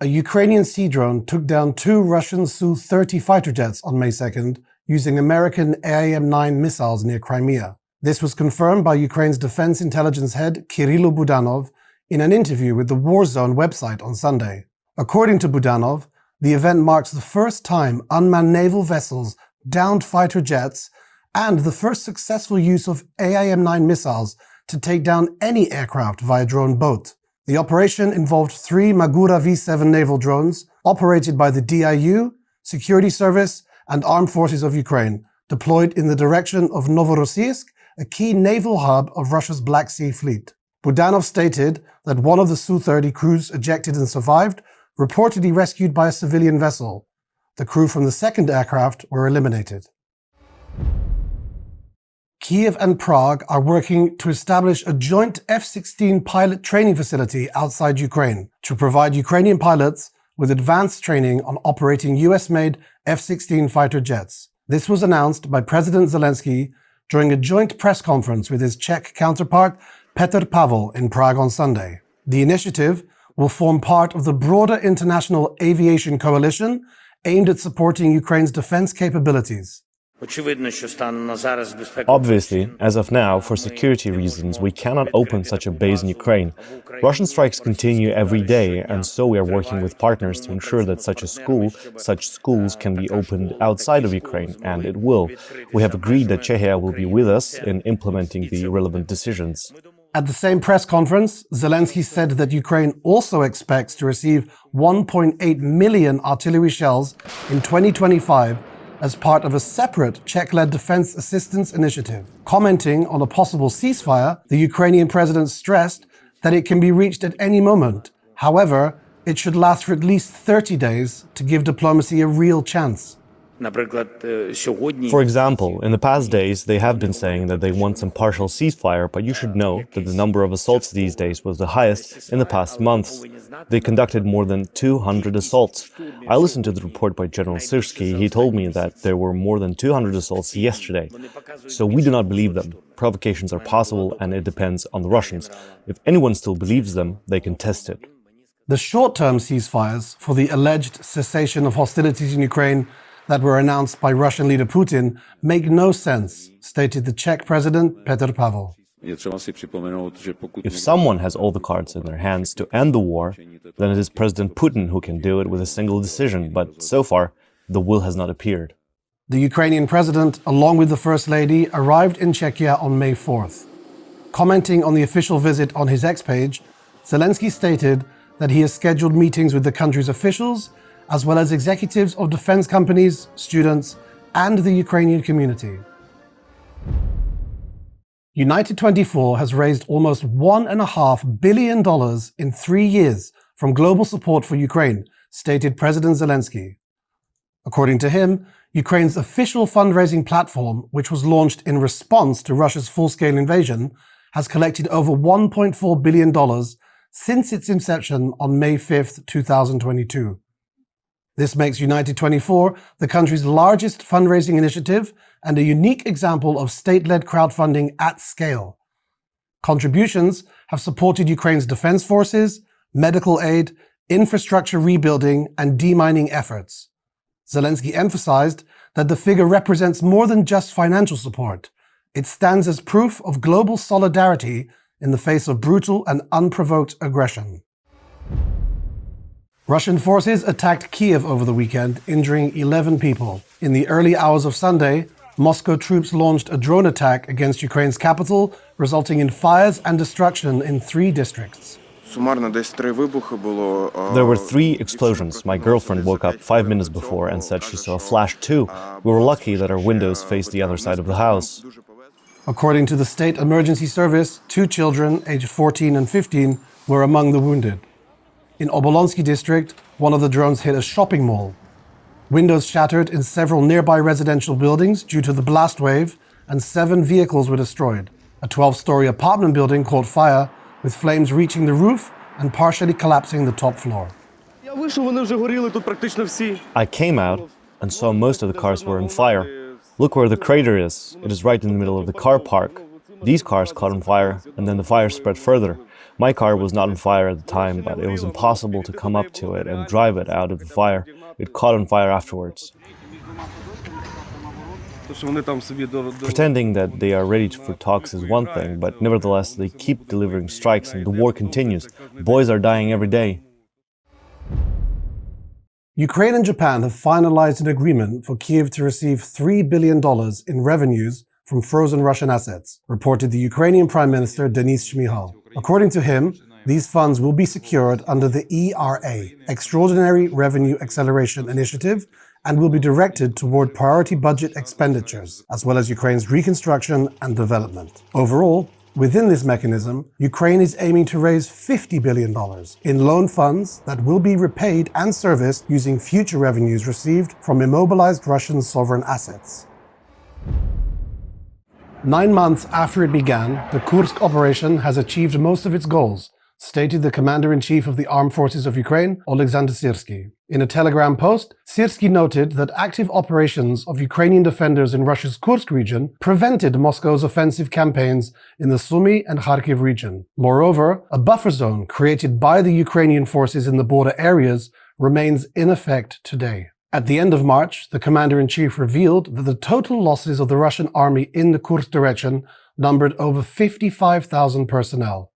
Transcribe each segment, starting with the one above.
A Ukrainian sea drone took down 2 Russian Su-30 fighter jets on May 2nd using American AIM-9 missiles near Crimea. This was confirmed by Ukraine's defense intelligence head Kyrylo Budanov in an interview with the Warzone website on Sunday. According to Budanov, the event marks the first time unmanned naval vessels downed fighter jets and the first successful use of AIM-9 missiles to take down any aircraft via drone boat. The operation involved 3 Magura V-7 naval drones operated by the DIU, Security Service, and Armed Forces of Ukraine, deployed in the direction of Novorossiysk, a key naval hub of Russia's Black Sea Fleet. Budanov stated that one of the Su-30 crews ejected and survived, reportedly rescued by a civilian vessel. The crew from the second aircraft were eliminated. Kyiv and Prague are working to establish a joint F-16 pilot training facility outside Ukraine to provide Ukrainian pilots with advanced training on operating US-made F-16 fighter jets. This was announced by President Zelenskyy during a joint press conference with his Czech counterpart Petr Pavel in Prague on Sunday. The initiative will form part of the broader international aviation coalition aimed at supporting Ukraine's defense capabilities. Obviously, as of now, for security reasons, we cannot open such a base in Ukraine. Russian strikes continue every day, and so we are working with partners to ensure that such schools can be opened outside of Ukraine, and it will. We have agreed that Czechia will be with us in implementing the relevant decisions. At the same press conference, Zelenskyy said that Ukraine also expects to receive 1.8 million artillery shells in 2025 as part of a separate Czech-led defense assistance initiative. Commenting on a possible ceasefire, the Ukrainian president stressed that it can be reached at any moment. However, it should last for at least 30 days to give diplomacy a real chance. For example, in the past days, they have been saying that they want some partial ceasefire, but you should know that the number of assaults these days was the highest in the past months. They conducted more than 200 assaults. I listened to the report by General Syrskyi. He told me that there were more than 200 assaults yesterday. So we do not believe them. Provocations are possible, and it depends on the Russians. If anyone still believes them, they can test it. The short-term ceasefires for the alleged cessation of hostilities in Ukraine that were announced by Russian leader Putin make no sense, stated the Czech president Petr Pavel. If someone has all the cards in their hands to end the war, then it is President Putin who can do it with a single decision, but so far, the will has not appeared. The Ukrainian president, along with the First Lady, arrived in Czechia on May 4th. Commenting on the official visit on his X page, Zelenskyy stated that he has scheduled meetings with the country's officials as well as executives of defense companies, students, and the Ukrainian community. United 24 has raised almost $1.5 billion in 3 years from global support for Ukraine, stated President Zelenskyy. According to him, Ukraine's official fundraising platform, which was launched in response to Russia's full-scale invasion, has collected over $1.4 billion since its inception on May 5, 2022. This makes United 24 the country's largest fundraising initiative and a unique example of state-led crowdfunding at scale. Contributions have supported Ukraine's defense forces, medical aid, infrastructure rebuilding, and demining efforts. Zelenskyy emphasized that the figure represents more than just financial support. It stands as proof of global solidarity in the face of brutal and unprovoked aggression. Russian forces attacked Kyiv over the weekend, injuring 11 people. In the early hours of Sunday, Moscow troops launched a drone attack against Ukraine's capital, resulting in fires and destruction in 3 districts. There were 3 explosions. My girlfriend woke up 5 minutes before and said she saw a flash too. We were lucky that our windows faced the other side of the house. According to the State Emergency Service, 2 children, aged 14 and 15, were among the wounded. In Obolonsky district, one of the drones hit a shopping mall. Windows shattered in several nearby residential buildings due to the blast wave, and 7 vehicles were destroyed. A 12-story apartment building caught fire, with flames reaching the roof and partially collapsing the top floor. I came out and saw most of the cars were on fire. Look where the crater is. It is right in the middle of the car park. These cars caught on fire, and then the fire spread further. My car was not on fire at the time, but it was impossible to come up to it and drive it out of the fire. It caught on fire afterwards. Pretending that they are ready for talks is one thing, but nevertheless they keep delivering strikes and the war continues. Boys are dying every day. Ukraine and Japan have finalized an agreement for Kyiv to receive $3 billion in revenues from frozen Russian assets, reported the Ukrainian Prime Minister Denis Shmyhal. According to him, these funds will be secured under the ERA, Extraordinary Revenue Acceleration Initiative, and will be directed toward priority budget expenditures, as well as Ukraine's reconstruction and development. Overall, within this mechanism, Ukraine is aiming to raise $50 billion in loan funds that will be repaid and serviced using future revenues received from immobilized Russian sovereign assets. 9 months after it began, the Kursk operation has achieved most of its goals, stated the Commander-in-Chief of the Armed Forces of Ukraine, Oleksandr Syrsky. In a Telegram post, Syrsky noted that active operations of Ukrainian defenders in Russia's Kursk region prevented Moscow's offensive campaigns in the Sumy and Kharkiv region. Moreover, a buffer zone created by the Ukrainian forces in the border areas remains in effect today. At the end of March, the Commander-in-Chief revealed that the total losses of the Russian army in the Kursk direction numbered over 55,000 personnel.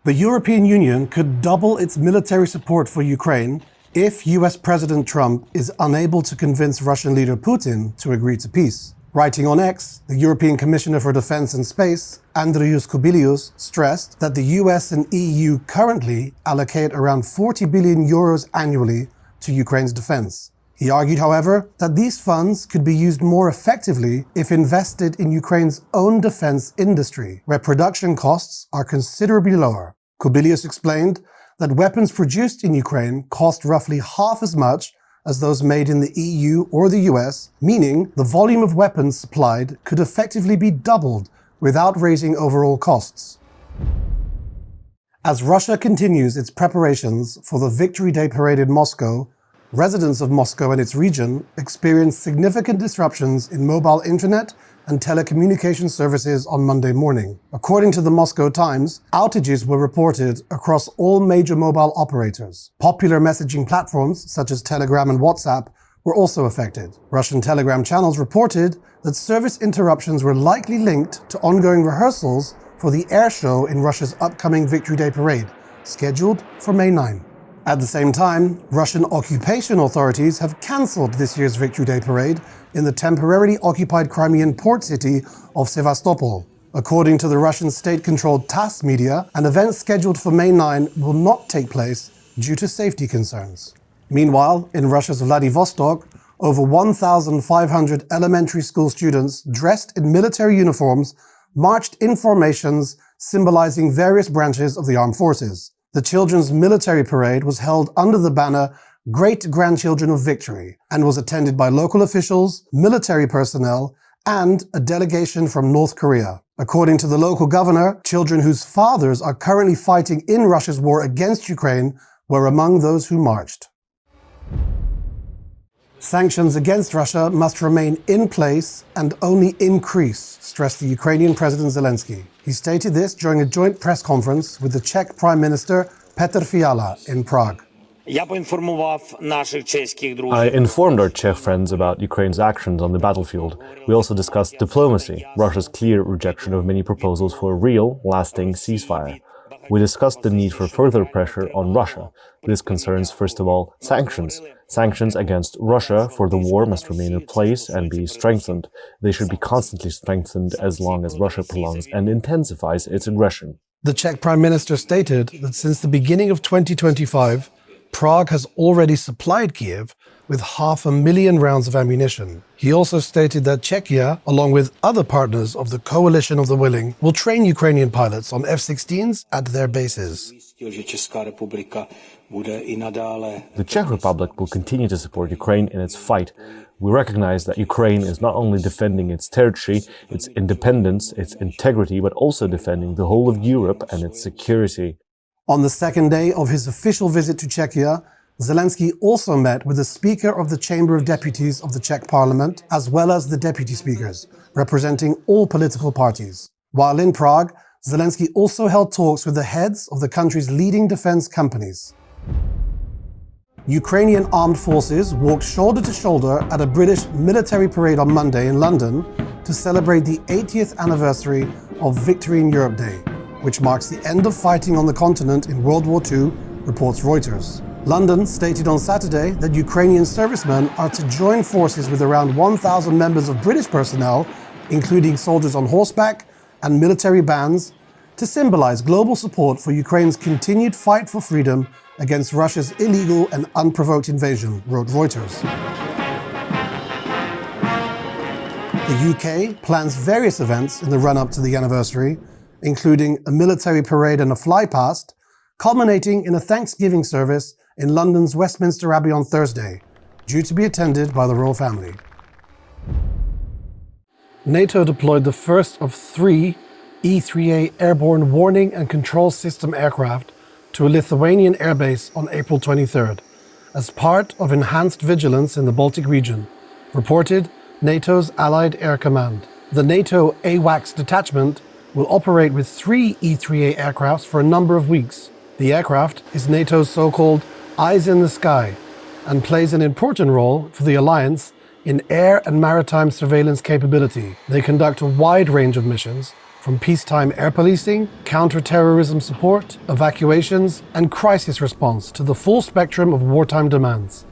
The European Union could double its military support for Ukraine if US President Trump is unable to convince Russian leader Putin to agree to peace. Writing on X, the European Commissioner for Defense and Space, Andrius Kubilius, stressed that the US and EU currently allocate around 40 billion euros annually to Ukraine's defense. He argued, however, that these funds could be used more effectively if invested in Ukraine's own defense industry, where production costs are considerably lower. Kubilius explained that weapons produced in Ukraine cost roughly half as much as those made in the EU or the US, meaning the volume of weapons supplied could effectively be doubled without raising overall costs. As Russia continues its preparations for the Victory Day parade in Moscow, residents of Moscow and its region experience significant disruptions in mobile internet and telecommunication services on Monday morning. According to the Moscow Times, outages were reported across all major mobile operators. Popular messaging platforms such as Telegram and WhatsApp were also affected. Russian Telegram channels reported that service interruptions were likely linked to ongoing rehearsals for the air show in Russia's upcoming Victory Day parade, scheduled for May 9. At the same time, Russian occupation authorities have cancelled this year's Victory Day parade in the temporarily occupied Crimean port city of Sevastopol. According to the Russian state-controlled TASS media, an event scheduled for May 9 will not take place due to safety concerns. Meanwhile, in Russia's Vladivostok, over 1,500 elementary school students dressed in military uniforms marched in formations symbolizing various branches of the armed forces. The children's military parade was held under the banner Great Grandchildren of Victory and was attended by local officials, military personnel, and a delegation from North Korea. According to the local governor, children whose fathers are currently fighting in Russia's war against Ukraine were among those who marched. Sanctions against Russia must remain in place and only increase, stressed the Ukrainian President Zelenskyy. He stated this during a joint press conference with the Czech Prime Minister Petr Fiala in Prague. I informed our Czech friends about Ukraine's actions on the battlefield. We also discussed diplomacy, Russia's clear rejection of many proposals for a real, lasting ceasefire. We discussed the need for further pressure on Russia. This concerns, first of all, sanctions. Sanctions against Russia for the war must remain in place and be strengthened. They should be constantly strengthened as long as Russia prolongs and intensifies its aggression. The Czech Prime Minister stated that since the beginning of 2025, Prague has already supplied Kyiv with 500,000 rounds of ammunition. He also stated that Czechia, along with other partners of the Coalition of the Willing, will train Ukrainian pilots on F-16s at their bases. The Czech Republic will continue to support Ukraine in its fight. We recognize that Ukraine is not only defending its territory, its independence, its integrity, but also defending the whole of Europe and its security. On the second day of his official visit to Czechia, Zelenskyy also met with the Speaker of the Chamber of Deputies of the Czech Parliament, as well as the deputy speakers, representing all political parties. While in Prague, Zelenskyy also held talks with the heads of the country's leading defense companies. Ukrainian armed forces walked shoulder to shoulder at a British military parade on Monday in London to celebrate the 80th anniversary of Victory in Europe Day, which marks the end of fighting on the continent in World War II, reports Reuters. London stated on Saturday that Ukrainian servicemen are to join forces with around 1,000 members of British personnel, including soldiers on horseback and military bands, to symbolize global support for Ukraine's continued fight for freedom against Russia's illegal and unprovoked invasion, wrote Reuters. The UK plans various events in the run-up to the anniversary, including a military parade and a flypast, culminating in a Thanksgiving service in London's Westminster Abbey on Thursday, due to be attended by the royal family. NATO deployed the first of 3 E-3A airborne warning and control system aircraft to a Lithuanian airbase on April 23rd, as part of enhanced vigilance in the Baltic region, reported NATO's Allied Air Command. The NATO AWACS detachment will operate with 3 E-3A aircrafts for a number of weeks. The aircraft is NATO's so-called eyes in the sky and plays an important role for the alliance in air and maritime surveillance capability. They conduct a wide range of missions, from peacetime air policing, counter-terrorism support, evacuations, and crisis response to the full spectrum of wartime demands.